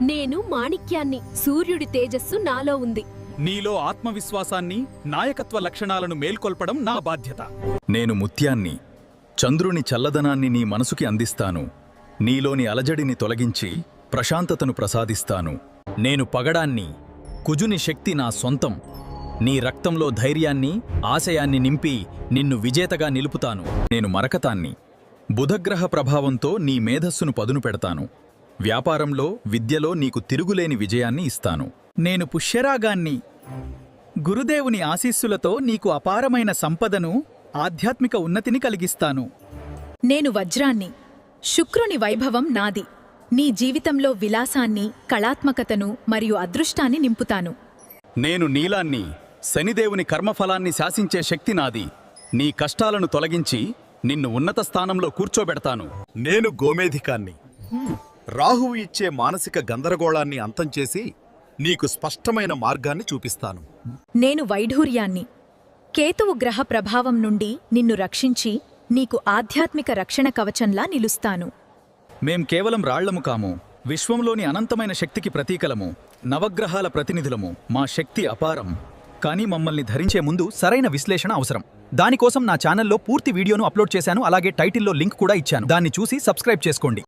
నేను మాణిక్యాన్ని. సూర్యుడి తేజస్సు నాలో ఉంది. నీలో ఆత్మవిశ్వాసాన్ని, నాయకత్వ లక్షణాలను మేల్కొల్పడం నా బాధ్యత. నేను ముత్యాన్ని. చంద్రుని చల్లదనాన్ని నీ మనసుకి అందిస్తాను. నీలోని అలజడిని తొలగించి ప్రశాంతతను ప్రసాదిస్తాను. నేను పగడాన్ని. కుజుని శక్తి నా సొంతం. నీ రక్తంలో ధైర్యాన్ని, ఆశయాన్ని నింపి నిన్ను విజేతగా నిలుపుతాను. నేను మరకతాన్ని. బుధగ్రహ ప్రభావంతో నీ మేధస్సును పదును పెడతాను. వ్యాపారంలో, విద్యలో నీకు తిరుగులేని విజయాన్ని ఇస్తాను. నేను పుష్యరాగాన్ని. గురుదేవుని ఆశీస్సులతో నీకు అపారమైన సంపదను, ఆధ్యాత్మిక ఉన్నతిని కలిగిస్తాను. నేను వజ్రాన్ని. శుక్రుని వైభవం నాది. నీ జీవితంలో విలాసాన్ని, కళాత్మకతను మరియు అదృష్టాన్ని నింపుతాను. నేను నీలాన్ని. శనిదేవుని కర్మఫలాన్ని శాసించే శక్తి నాది. నీ కష్టాలను తొలగించి నిన్ను ఉన్నత స్థానంలో కూర్చోబెడతాను. నేను గోమేధికాన్ని. రాహువు ఇచ్చే మానసిక గందరగోళాన్ని అంతం చేసి నీకు స్పష్టమైన మార్గాన్ని చూపిస్తాను. నేను వైఢూర్యాన్ని. కేతువు గ్రహ ప్రభావం నుండి నిన్ను రక్షించి నీకు ఆధ్యాత్మిక రక్షణ కవచంలా నిలుస్తాను. మేం కేవలం రాళ్లము కాము. విశ్వంలోని అనంతమైన శక్తికి ప్రతీకలము. నవగ్రహాల ప్రతినిధులము. మా శక్తి అపారం. కానీ మమ్మల్ని ధరించే ముందు సరైన విశ్లేషణ అవసరం. దానికోసం నా ఛానల్లో పూర్తి వీడియోను అప్లోడ్ చేశాను. అలాగే టైటిల్లో లింక్ కూడా ఇచ్చాను. దాన్ని చూసి సబ్స్క్రైబ్ చేసుకోండి.